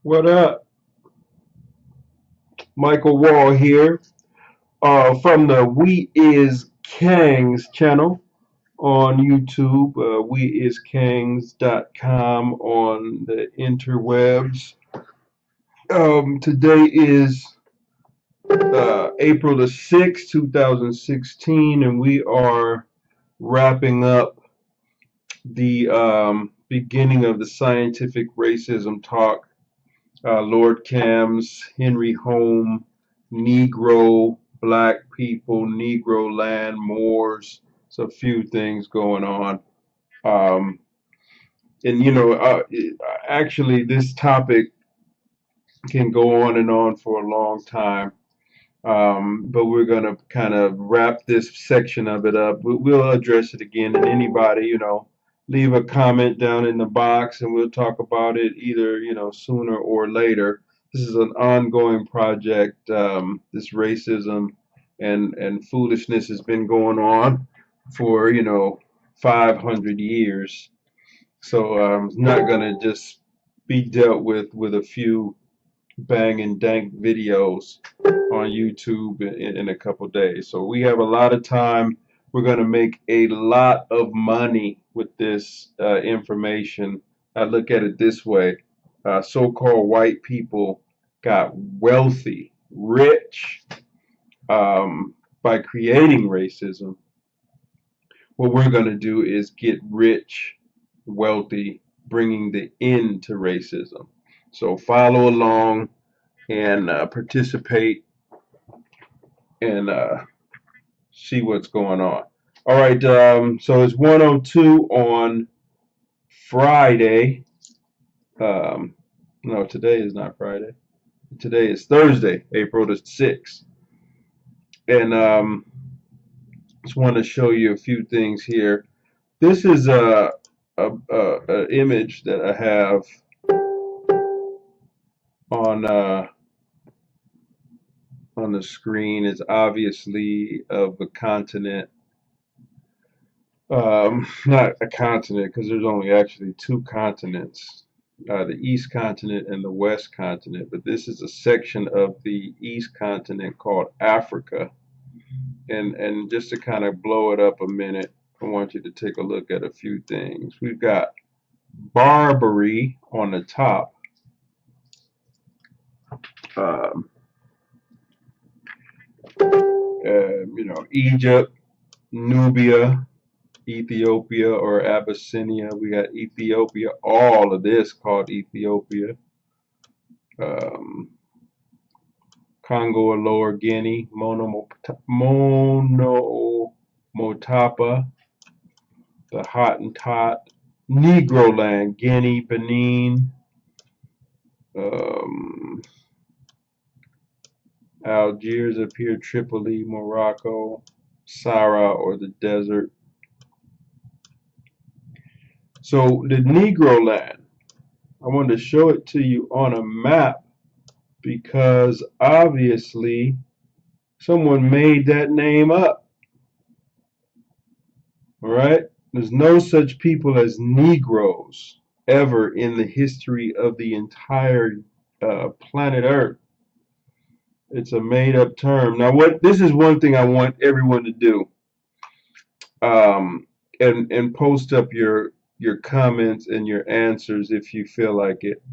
What up? Michael Wall here from the We Is Kangz channel on YouTube, weiskangs.com on the interwebs. Today is April the 6th, 2016, and we are wrapping up the beginning of the scientific racism talk. Lord Kangz, Henry Home, Negro, Black people, Negroland, Moors. It's a few things going on. Um, and actually, this topic can go on and on for a long time. But we're going to kind of wrap this section of it up. We'll address it again, and anybody, leave a comment down in the box, and we'll talk about it either, sooner or later. This is an ongoing project. This racism and foolishness has been going on for, 500 years. So it's not going to just be dealt with a few bang and dank videos on YouTube in a couple days. So we have a lot of time. We're going to make a lot of money with this information. I look at it this way. So-called white people got wealthy, rich by creating racism. What we're going to do is get rich, wealthy, bringing the end to racism. So follow along and participate and see what's going on. All right, so it's 1:02 on Friday. No, today is not Friday. Today is Thursday, April the 6th. And just want to show you a few things here. This is a image that I have on the screen. Is obviously of a continent. Not a continent because there's only actually two continents, the East Continent and the West Continent. But this is a section of the East Continent called Africa. And just to kind of blow it up a minute, I want you to take a look at a few things. We've got Barbary on the top. Um, Egypt, Nubia, Ethiopia or Abyssinia. We got Ethiopia. All of this called Ethiopia. Um, Congo or Lower Guinea, Monomotapa, the Hottentot, Negroland, Guinea, Benin, Algiers up here, Tripoli, Morocco, Sahara or the desert. So the Negroland, I wanted to show it to you on a map because obviously someone made that name up. All right? There's no such people as Negroes ever in the history of the entire planet Earth. It's a made up term. Now, this is one thing I want everyone to do. And post up your comments and your answers if you feel like it.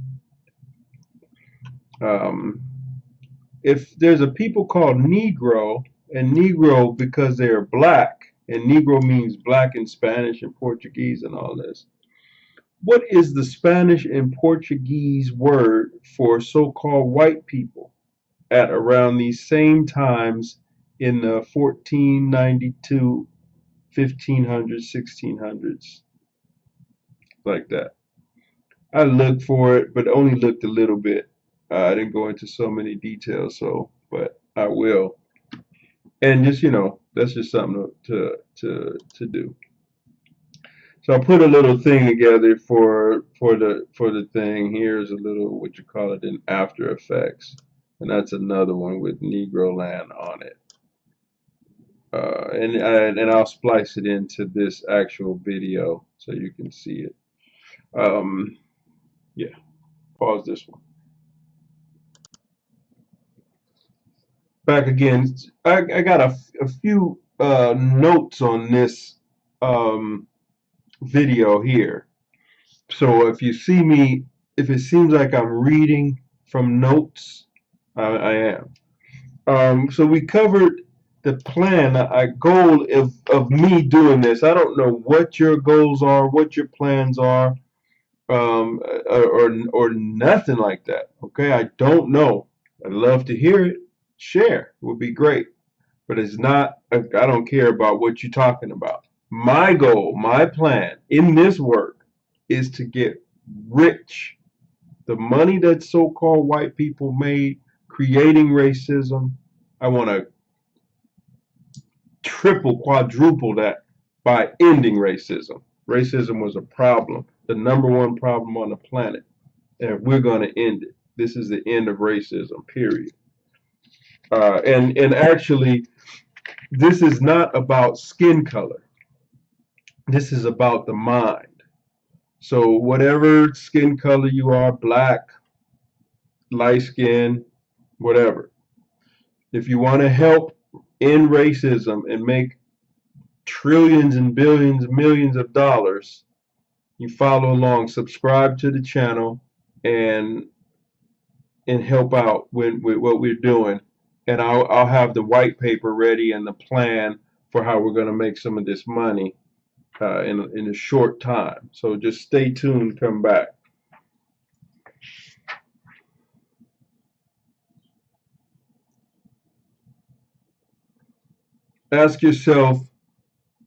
If there's a people called Negro, and Negro because they are black, and Negro means black in Spanish and Portuguese and all this. What is the Spanish and Portuguese word for so-called white people at around these same times in the 1492, 1500s, 1600s? Like that. I looked for it, but only looked a little bit. I didn't go into so many details, but I will. And just that's just something to do. So I put a little thing together for the thing. Here's a little what you call it in After Effects, and that's another one with Negroland on it. And I'll splice it into this actual video so you can see it. Yeah, pause this one. back again. I got a few notes on this video here. So if you see me, if it seems like I'm reading from notes, I am. So we covered the plan, a goal of me doing this. I don't know what your goals are, what your plans are, or nothing like that. Okay, I don't know. I'd love to hear it. Share would be great, but it's not. I don't care about what you're talking about. My goal, my plan in this work is to get rich. The money that so-called white people made creating racism, I want to triple, quadruple that by ending racism. Racism was a problem, the #1 problem on the planet, and we're going to end it. This is the end of racism, period. And actually, this is not about skin color. This is about the mind. So whatever skin color you are, black, light skin, whatever, if you want to help end racism and make trillions and billions, millions of dollars, you follow along, subscribe to the channel, and help out with what we're doing. And I'll have the white paper ready and the plan for how we're going to make some of this money in a short time. So just stay tuned, come back. Ask yourself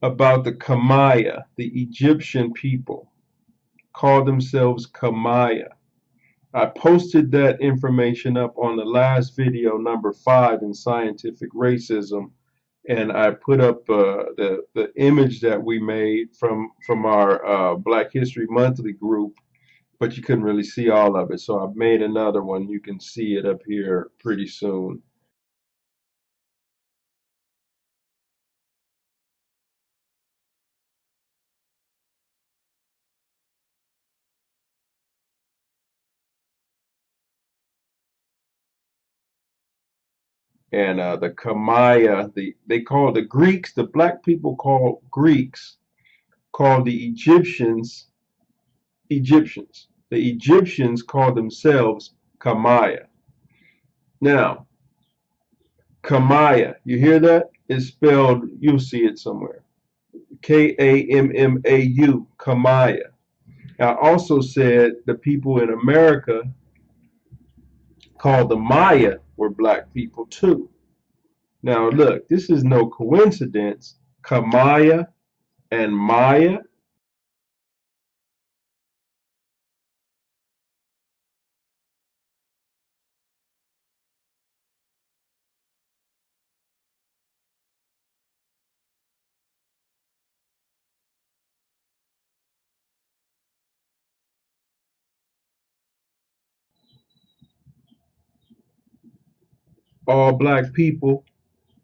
about the Kamaya, the Egyptian people call themselves Kamaya. I posted that information up on the last video, number 5 in scientific racism, and I put up the image that we made from our Black History Monthly group, but you couldn't really see all of it, so I've made another one. You can see it up here pretty soon. And the Kamaya, they call the Greeks, the black people call Greeks, call the Egyptians Egyptians. The Egyptians call themselves Kamaya. Now, Kamaya, you hear that? It's spelled, you'll see it somewhere. K-A-M-M-A-U, Kamaya. I also said the people in America called the Maya were black people too. Now look, this is no coincidence. Kamaya and Maya. All black people,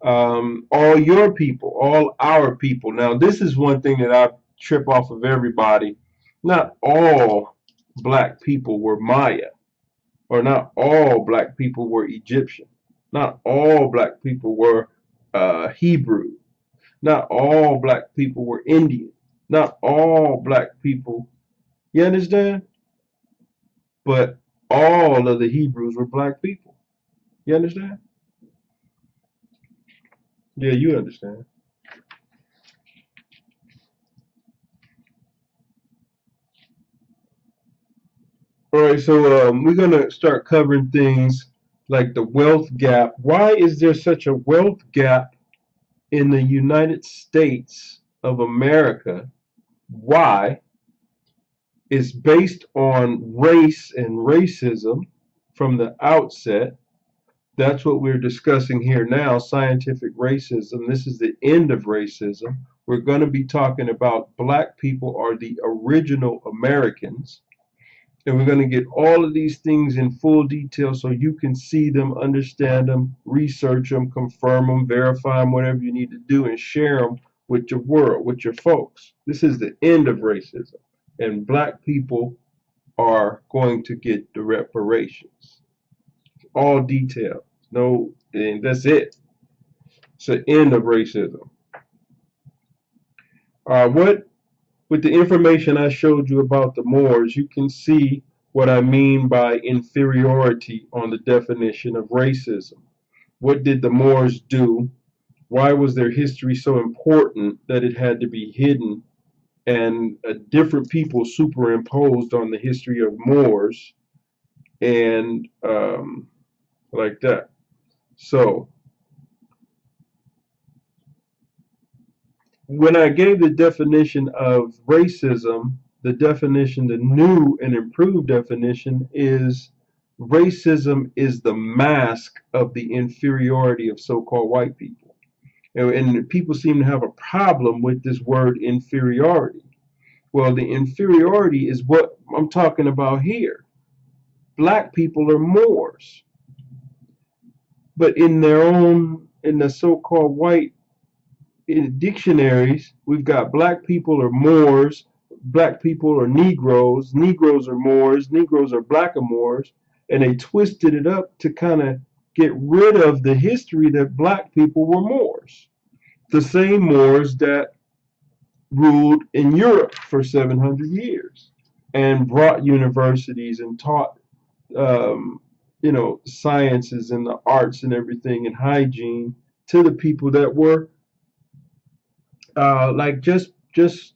all your people, all our people. Now, this is one thing that I trip off of everybody. Not all black people were Maya, or not all black people were Egyptian. Not all black people were Hebrew. Not all black people were Indian. Not all black people, you understand? But all of the Hebrews were black people. You understand? Yeah, you understand. All right, so we're going to start covering things like the wealth gap. Why is there such a wealth gap in the United States of America? Why? It's based on race and racism from the outset. That's what we're discussing here now, scientific racism. This is the end of racism. We're going to be talking about black people are the original Americans. And we're going to get all of these things in full detail so you can see them, understand them, research them, confirm them, verify them, whatever you need to do, and share them with your world, with your folks. This is the end of racism. And black people are going to get the reparations. All detailed. No, and that's it. It's the end of racism. What with the information I showed you about the Moors, you can see what I mean by inferiority on the definition of racism. What did the Moors do? Why was their history so important that it had to be hidden and different people superimposed on the history of Moors and like that? So when I gave the definition of racism, the new and improved definition is racism is the mask of the inferiority of so-called white people. And people seem to have a problem with this word inferiority. Well, the inferiority is what I'm talking about here. Black people are Moors, but in the so-called white in dictionaries, we've got black people are Moors, black people are Negroes, Negroes are Moors, Negroes are blackamoors, and they twisted it up to kind of get rid of the history that black people were Moors. The same Moors that ruled in Europe for 700 years and brought universities and taught, sciences and the arts and everything and hygiene to the people that were like just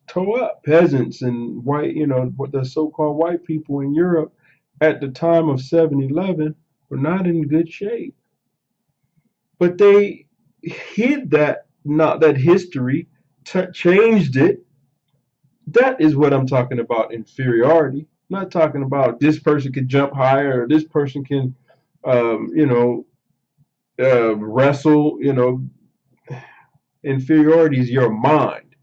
toe up peasants and white, the so-called white people in Europe at the time of 7/11 were not in good shape. But they hid that not that history, changed it. That is what I'm talking about inferiority. I'm not talking about this person can jump higher or this person can, wrestle. Inferiority is your mind.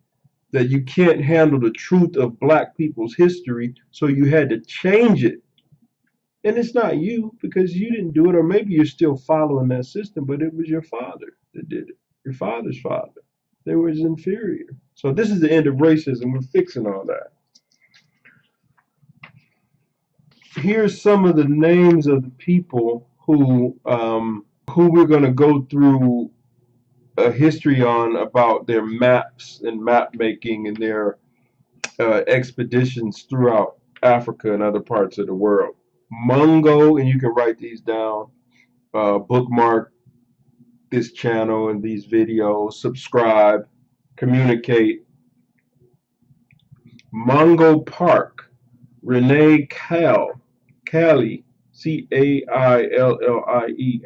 That you can't handle the truth of black people's history, so you had to change it. And it's not you because you didn't do it, or maybe you're still following that system, but it was your father that did it. Your father's father. They were inferior. So this is the end of racism. We're fixing all that. Here's some of the names of the people who we're going to go through a history on about their maps and map making and their expeditions throughout Africa and other parts of the world. Mungo, and you can write these down, bookmark this channel and these videos, subscribe, communicate. Mungo Park, Renee Callie, Caillie,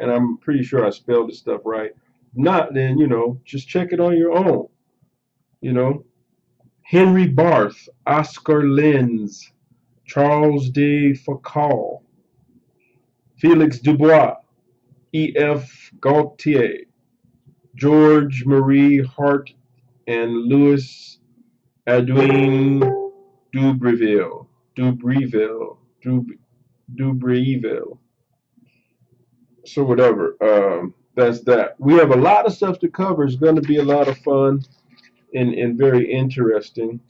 and I'm pretty sure I spelled this stuff right. Not, then, just check it on your own. Henry Barth, Oscar Lenz, Charles de Foucault, Felix Dubois, E.F. Gautier, George Marie Hart, and Louis Adrien Dubreuil. So whatever. That's that. We have a lot of stuff to cover. It's going to be a lot of fun and very interesting.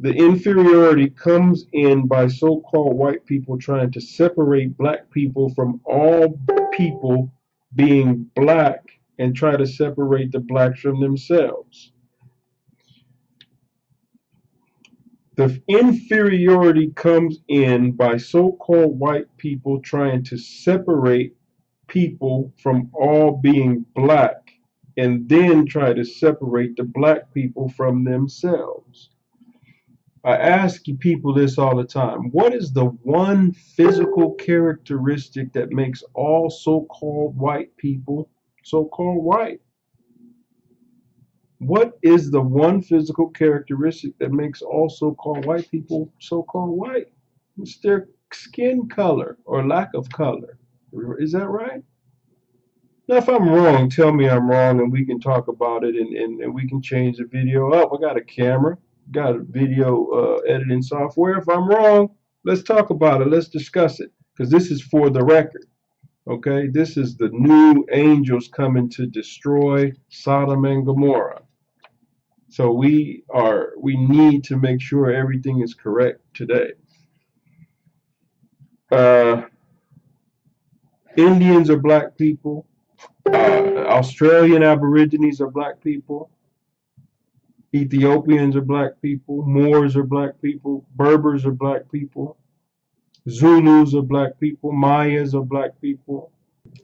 The inferiority comes in by so-called white people trying to separate black people from all people being black and try to separate the blacks from themselves. The inferiority comes in by so-called white people trying to separate people from all being black and then try to separate the black people from themselves. I ask you people this all the time. What is the one physical characteristic that makes all so-called white people so-called white? What is the one physical characteristic that makes all so-called white people so-called white? It's their skin color or lack of color. Is that right? Now, if I'm wrong, tell me I'm wrong and we can talk about it and we can change the video up. I got a camera, got a video editing software. If I'm wrong, let's talk about it. Let's discuss it because this is for the record. Okay, this is the new angels coming to destroy Sodom and Gomorrah. So we need to make sure everything is correct today. Indians are black people. Australian Aborigines are black people. Ethiopians are black people. Moors are black people. Berbers are black people. Zulus are black people. Mayas are black people.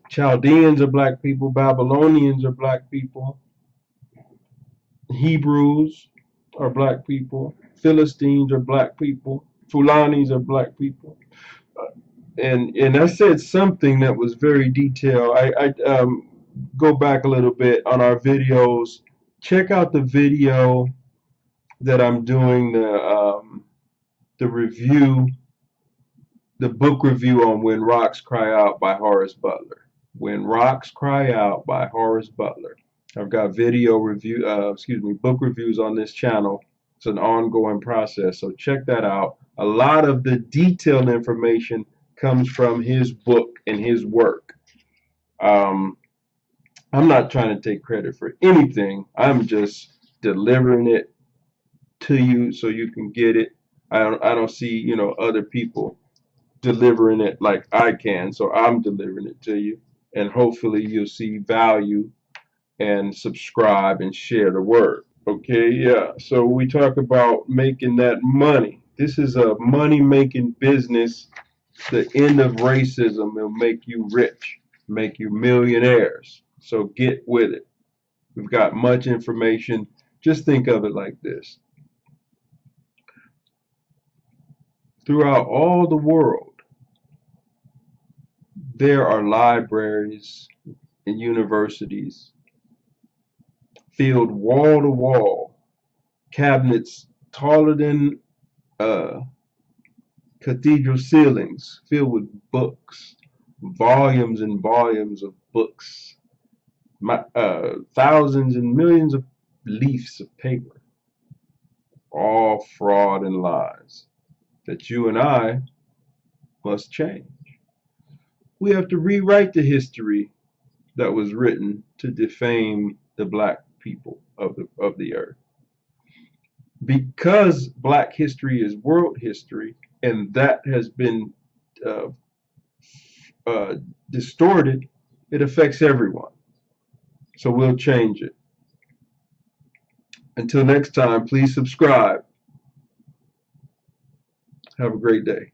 Chaldeans are black people. Babylonians are black people. Hebrews are black people. Philistines are black people. Fulanis are black people. And I said something that was very detailed. I go back a little bit on our videos. Check out the video that I'm doing the review, the book review on When Rocks Cry Out by Horace Butler. When Rocks Cry Out by Horace Butler. I've got book reviews on this channel. It's an ongoing process, so check that out. A lot of the detailed information comes from his book and his work. I'm not trying to take credit for anything. I'm just delivering it to you so you can get it. I don't see other people delivering it like I can, so I'm delivering it to you, and hopefully you'll see value and subscribe and share the word. Okay, yeah. So we talk about making that money. This is a money-making business. The end of racism will make you rich, make you millionaires. So get with it. We've got much information. Just think of it like this. Throughout all the world, there are libraries and universities filled wall to wall, cabinets taller than cathedral ceilings, filled with books, volumes and volumes of books, thousands and millions of leaves of paper, all fraud and lies that you and I must change. We have to rewrite the history that was written to defame the black people of the earth. Because black history is world history, and that has been distorted, it affects everyone. So we'll change it. Until next time, please subscribe. Have a great day.